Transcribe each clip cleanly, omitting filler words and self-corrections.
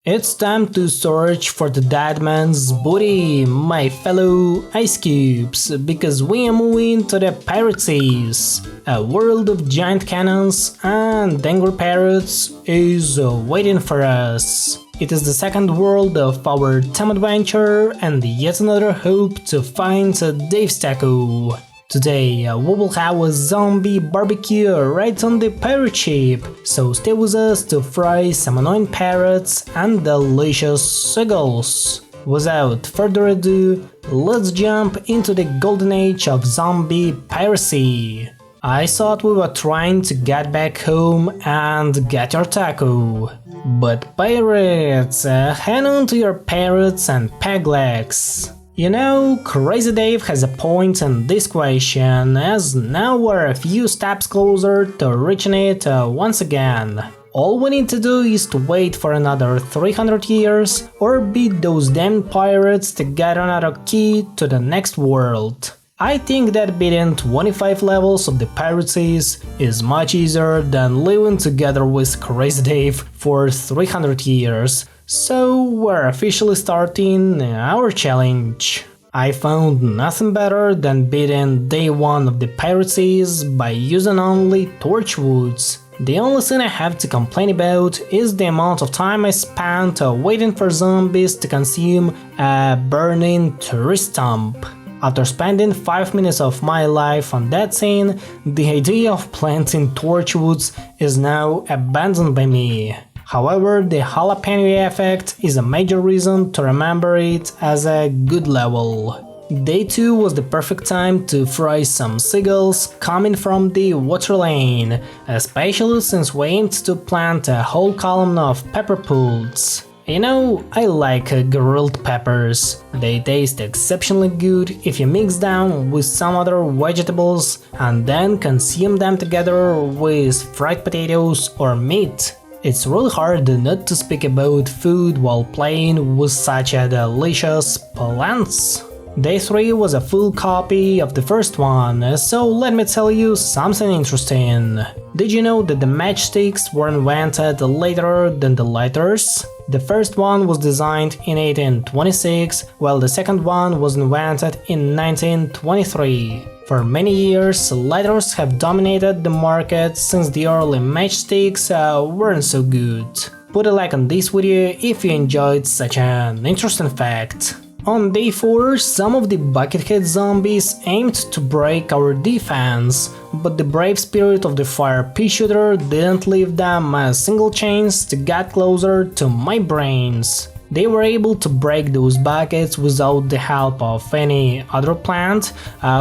It's time to search for the dead man's booty, my fellow ice cubes, because we are moving to the parrots. A world of giant cannons and angry parrots is waiting for us. It is the second world of our time adventure and yet another hope to find Dave's Taco. Today we will have a zombie barbecue right on the pirate ship, so stay with us to fry some annoying parrots and delicious seagulls. Without further ado, let's jump into the golden age of zombie piracy. I thought we were trying to get back home and get your taco. But pirates, hang on to your parrots and peg legs. You know, Crazy Dave has a point in this question, as now we're a few steps closer to reaching it once again. All we need to do is to wait for another 300 years or beat those damn pirates to get another key to the next world. I think that beating 25 levels of the piracies is much easier than living together with Crazy Dave for 300 years. So we're officially starting our challenge. I found nothing better than beating day 1 of the piracies by using only torchwoods. The only thing I have to complain about is the amount of time I spent waiting for zombies to consume a burning tree stump. After spending 5 minutes of my life on that scene, the idea of planting torchwoods is now abandoned by me. However, the jalapeno effect is a major reason to remember it as a good level. Day 2 was the perfect time to fry some seagulls coming from the water lane, especially since we aimed to plant a whole column of pepper plants. You know, I like grilled peppers. They taste exceptionally good if you mix them with some other vegetables and then consume them together with fried potatoes or meat. It's really hard not to speak about food while playing with such a delicious plants. Day 3 was a full copy of the first one, so let me tell you something interesting. Did you know that the matchsticks were invented later than the lighters? The first one was designed in 1826, while the second one was invented in 1923. For many years, lighters have dominated the market since the early matchsticks weren't so good. Put a like on this video if you enjoyed such an interesting fact. On day 4, some of the buckethead zombies aimed to break our defense, but the brave spirit of the fire pea shooter didn't leave them a single chance to get closer to my brains. They were able to break those buckets without the help of any other plant,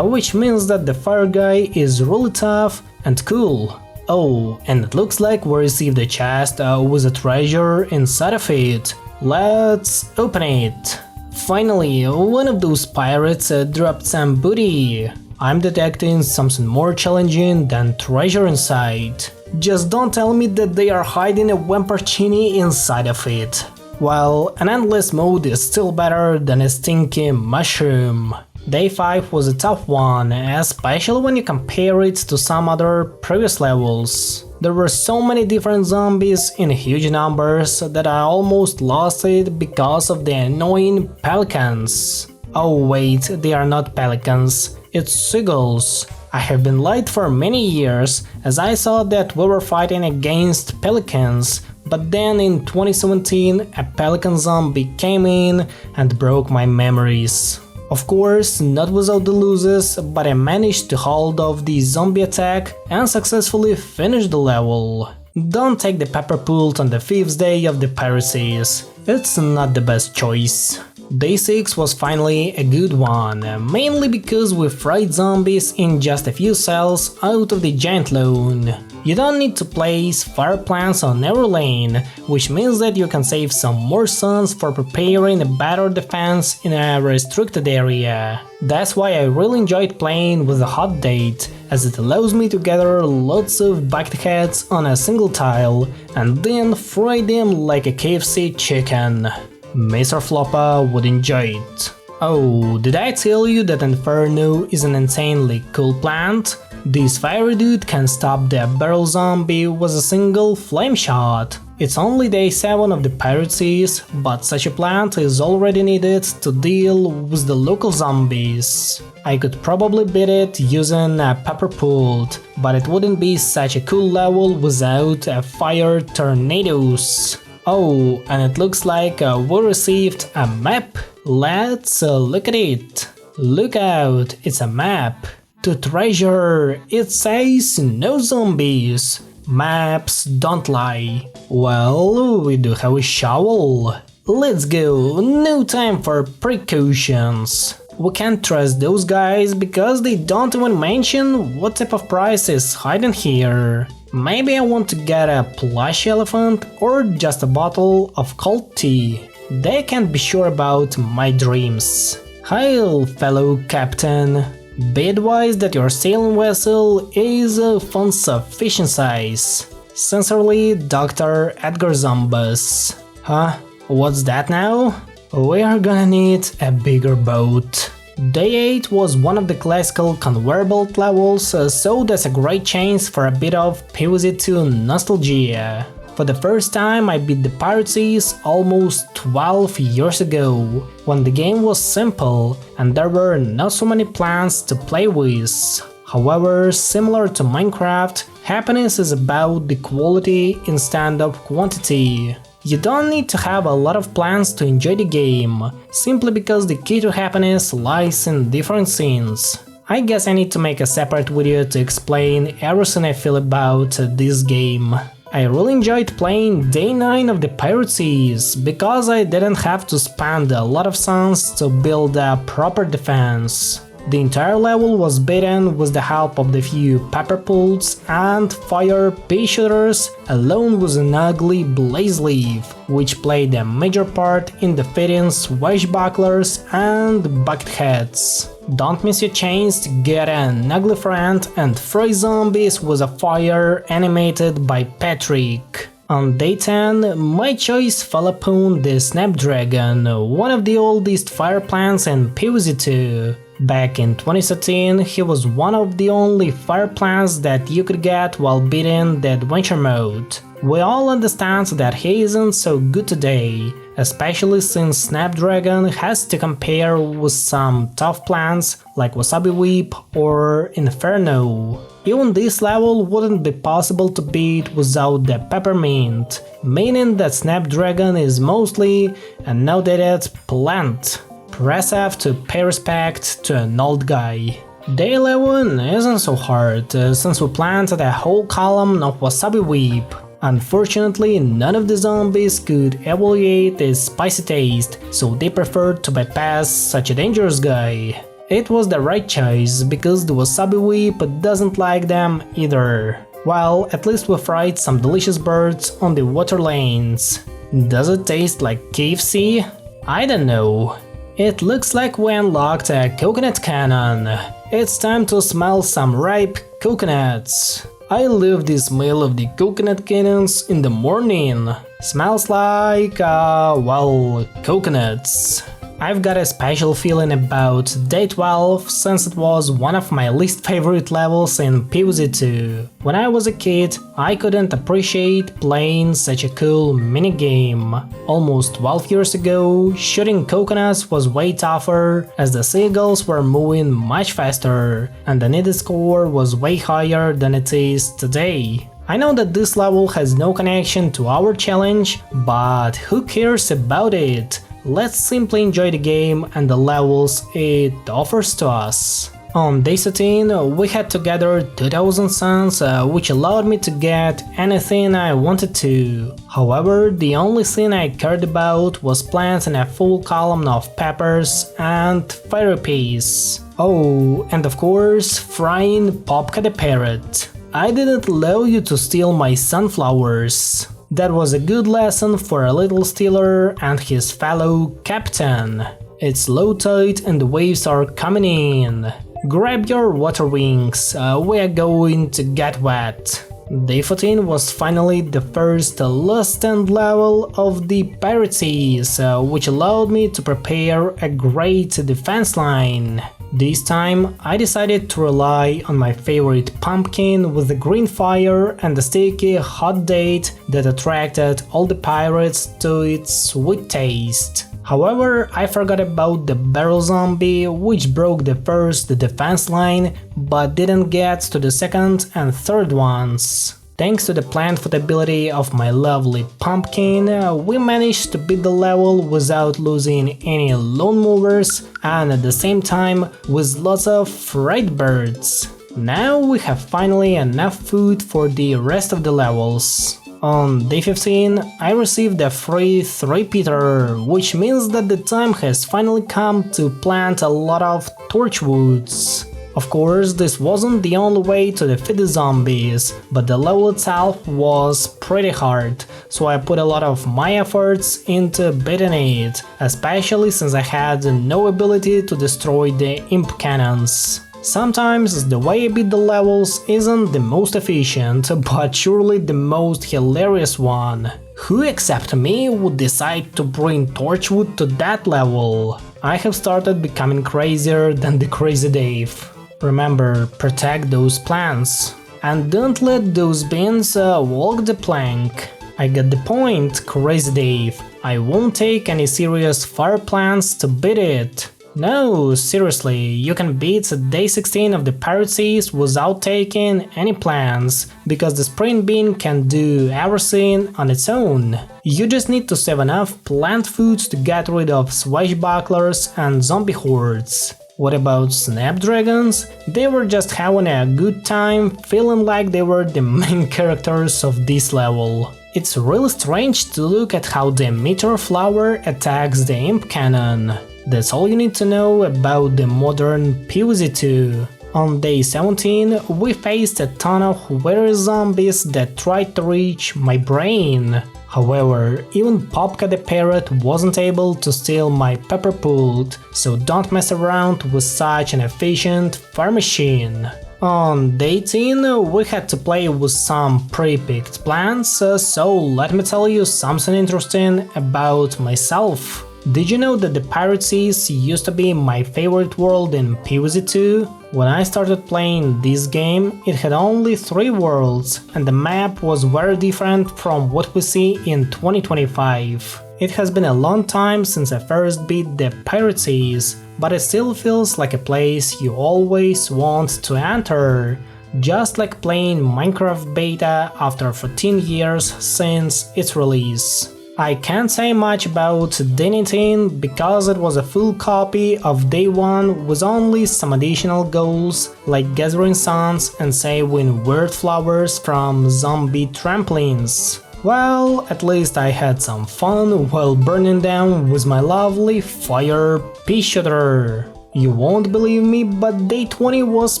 which means that the fire guy is really tough and cool. Oh, and it looks like we received a chest with a treasure inside of it. Let's open it. Finally, one of those pirates dropped some booty. I'm detecting something more challenging than treasure inside. Just don't tell me that they are hiding a Wamparchini inside of it. Well, an endless mode is still better than a stinky mushroom. Day 5 was a tough one, especially when you compare it to some other previous levels. There were so many different zombies in huge numbers that I almost lost it because of the annoying pelicans. Oh wait, they are not pelicans, it's seagulls. I have been lied for many years, as I thought that we were fighting against pelicans, but then in 2017 a pelican zombie came in and broke my memories. Of course, not without the losses, but I managed to hold off the zombie attack and successfully finish the level. Don't take the pepper pult on the 5th day of the piracies, it's not the best choice. Day 6 was finally a good one, mainly because we fried zombies in just a few cells out of the giant lawn. You don't need to place fire plants on every lane, which means that you can save some more suns for preparing a better defense in a restricted area. That's why I really enjoyed playing with a hot date, as it allows me to gather lots of bucketheads on a single tile and then fry them like a KFC chicken. Mr. Floppa would enjoy it. Oh, did I tell you that Inferno is an insanely cool plant? This fiery dude can stop the barrel zombie with a single flame shot. It's only day 7 of the pirate seas, but such a plant is already needed to deal with the local zombies. I could probably beat it using a pepper pult, but it wouldn't be such a cool level without fire tornadoes. Oh, and it looks like we received a map. Let's look at it. Look out, it's a map. To treasure, it says no zombies. Maps don't lie. Well, we do have a shovel. Let's go, no time for precautions. We can't trust those guys because they don't even mention what type of prize is hiding here. Maybe I want to get a plush elephant or just a bottle of cold tea. They can't be sure about my dreams. Hail, fellow captain. Be advised that your sailing vessel is of insufficient size. Sincerely, Dr. Edgar Zomboss. Huh? What's that now? We are gonna need a bigger boat. Day 8 was one of the classical conveyor belt levels, so that's a great chance for a bit of PVZ2 nostalgia. For the first time I beat the pirate seas almost 12 years ago, when the game was simple and there were not so many plants to play with. However, similar to Minecraft, happiness is about the quality instead of quantity. You don't need to have a lot of plans to enjoy the game, simply because the key to happiness lies in different scenes. I guess I need to make a separate video to explain everything I feel about this game. I really enjoyed playing day 9 of the pirate seas, because I didn't have to spend a lot of suns to build a proper defense. The entire level was beaten with the help of the few pepper pults and fire pea shooters, along with an ugly blaze leaf, which played a major part in defeating swashbucklers and bucket heads. Don't miss your chance to get an ugly friend and fry zombies with a fire animated by Patrick. On day 10, my choice fell upon the Snapdragon, one of the oldest fire plants in PVZ2. Back in 2013, he was one of the only fire plants that you could get while beating the adventure mode. We all understand that he isn't so good today, especially since Snapdragon has to compare with some tough plants like Wasabi Whip or Inferno. Even this level wouldn't be possible to beat without the peppermint, meaning that Snapdragon is mostly an outdated plant. Press F to pay respect to an old guy. Day 11 isn't so hard, since we planted a whole column of Wasabi Whip. Unfortunately, none of the zombies could evaluate its spicy taste, so they preferred to bypass such a dangerous guy. It was the right choice, because the Wasabi Whip doesn't like them either. Well, at least we fried some delicious birds on the water lanes. Does it taste like KFC? I don't know. It looks like we unlocked a coconut cannon. It's time to smell some ripe coconuts. I love the smell of the coconut cannons in the morning. Smells like, well, coconuts. I've got a special feeling about day 12 since it was one of my least favorite levels in PVZ2. When I was a kid, I couldn't appreciate playing such a cool minigame. Almost 12 years ago, shooting coconuts was way tougher as the seagulls were moving much faster and the needed score was way higher than it is today. I know that this level has no connection to our challenge, but who cares about it? Let's simply enjoy the game and the levels it offers to us. On day 13, we had to gather 2000 suns, which allowed me to get anything I wanted to. However, the only thing I cared about was planting a full column of peppers and fire peas. Oh, and of course, frying Popka the parrot. I didn't allow you to steal my sunflowers. That was a good lesson for a little stealer and his fellow captain. It's low tide and the waves are coming in. Grab your water wings, we are going to get wet. Day 14 was finally the first last stand level of the pirate seas, which allowed me to prepare a great defense line. This time I decided to rely on my favorite pumpkin with the green fire and the sticky hot date that attracted all the pirates to its sweet taste. However, I forgot about the barrel zombie, which broke the first defense line, but didn't get to the second and third ones. Thanks to the plant food ability of my lovely pumpkin, we managed to beat the level without losing any lone movers and at the same time with lots of red birds. Now we have finally enough food for the rest of the levels. On day 15, I received a free 3-peater, which means that the time has finally come to plant a lot of torchwoods. Of course, this wasn't the only way to defeat the zombies, but the level itself was pretty hard, so I put a lot of my efforts into beating it, especially since I had no ability to destroy the imp cannons. Sometimes the way I beat the levels isn't the most efficient, but surely the most hilarious one. Who except me would decide to bring torchwood to that level? I have started becoming crazier than the Crazy Dave. Remember, protect those plants. And don't let those beans walk the plank. I get the point, Crazy Dave. I won't take any serious fire plants to beat it. No, seriously, you can beat day 16 of the Pirate Seas without taking any plans, because the Sprint Bean can do everything on its own. You just need to save enough plant foods to get rid of swashbucklers and zombie hordes. What about snapdragons? They were just having a good time, feeling like they were the main characters of this level. It's really strange to look at how the meteor flower attacks the imp cannon. That's all you need to know about the modern PVZ2. On day 17, we faced a ton of weird zombies that tried to reach my brain. However, even Popka the parrot wasn't able to steal my pepper pult, so don't mess around with such an efficient fire machine. On day 18, we had to play with some pre-picked plants, so let me tell you something interesting about myself. Did you know that the Pirate Seas used to be my favorite world in PVZ2? When I started playing this game, it had only 3 worlds, and the map was very different from what we see in 2025. It has been a long time since I first beat the Pirate Seas, but it still feels like a place you always want to enter. Just like playing Minecraft beta after 14 years since its release. I can't say much about day 19 because it was a full copy of day 1 with only some additional goals like gathering suns and saving weird flowers from zombie trampolines. Well, at least I had some fun while burning them with my lovely fire pea shooter. You won't believe me, but day 20 was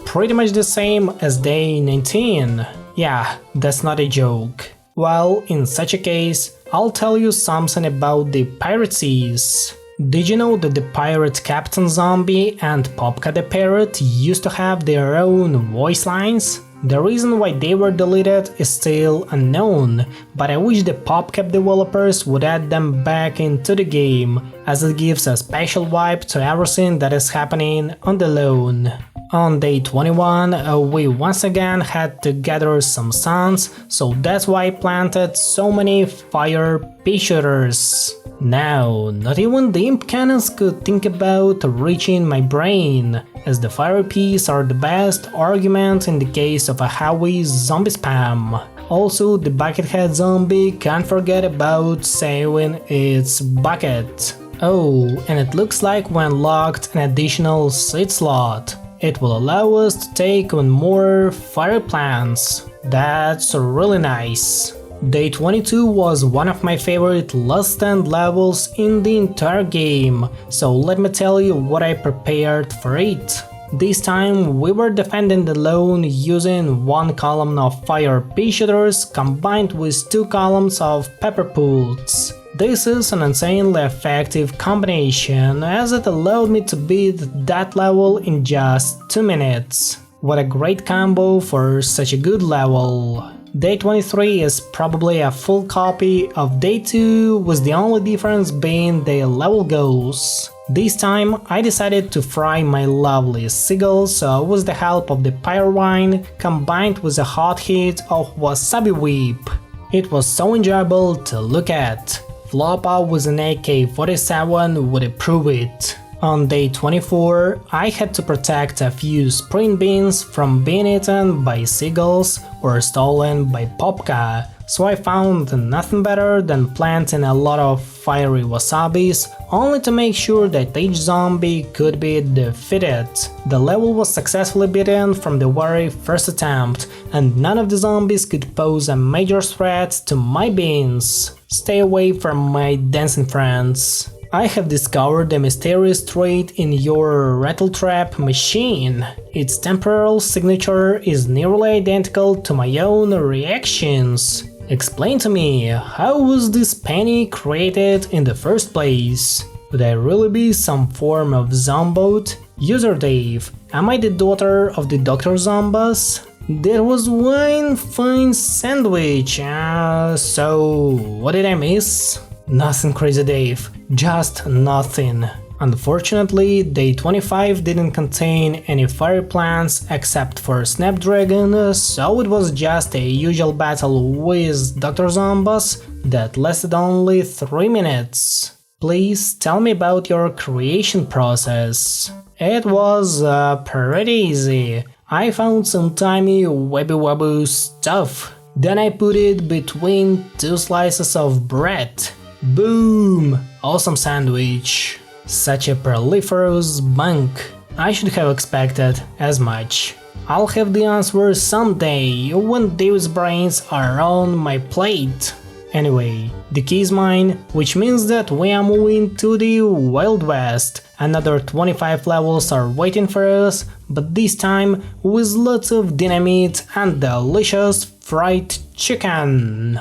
pretty much the same as day 19. Yeah, that's not a joke. Well, in such a case, I'll tell you something about the Pirate Seas. Did you know that the pirate Captain Zombie and Popka the Parrot used to have their own voice lines? The reason why they were deleted is still unknown, but I wish the PopCap developers would add them back into the game, as it gives a special vibe to everything that is happening on the lone. On day 21, we once again had to gather some suns, so that's why I planted so many fire pea shooters. Now, not even the imp cannons could think about reaching my brain, as the fire peas are the best argument in the case of a heavy zombie spam. Also, the buckethead zombie can't forget about saving its bucket. Oh, and it looks like we unlocked an additional seed slot. It will allow us to take on more fire plants. That's really nice. Day 22 was one of my favorite last stand levels in the entire game, so let me tell you what I prepared for it. This time we were defending the lone using one column of fire pea shooters combined with 2 columns of pepper pults. This is an insanely effective combination, as it allowed me to beat that level in just 2 minutes. What a great combo for such a good level. Day 23 is probably a full copy of day 2, with the only difference being the level goals. This time I decided to fry my lovely seagulls with the help of the pyro wine combined with the hot heat of Wasabi whip. It was so enjoyable to look at. Floppa with an AK-47 would approve it. On day 24, I had to protect a few spring beans from being eaten by seagulls or stolen by Popka, so I found nothing better than planting a lot of fiery wasabis, only to make sure that each zombie could be defeated. The level was successfully beaten from the very first attempt, and none of the zombies could pose a major threat to my beans. Stay away from my dancing friends. I have discovered a mysterious trait in your rattle trap machine. Its temporal signature is nearly identical to my own reactions. Explain to me, how was this penny created in the first place? Could I really be some form of zombot? User Dave, am I the daughter of the Dr. Zomboss? There was one fine sandwich, so what did I miss? Nothing crazy, Dave, just nothing. Unfortunately, day 25 didn't contain any fire plants except for Snapdragon, so it was just a usual battle with Dr. Zomboss that lasted only 3 minutes. Please tell me about your creation process. It was pretty easy. I found some tiny webby stuff. Then I put it between 2 slices of bread. Boom! Awesome sandwich. Such a proliferous bunk. I should have expected as much. I'll have the answer someday, when Dave's brains are on my plate. Anyway, the key is mine, which means that we are moving to the Wild West. Another 25 levels are waiting for us, but this time with lots of dynamite and delicious fried chicken.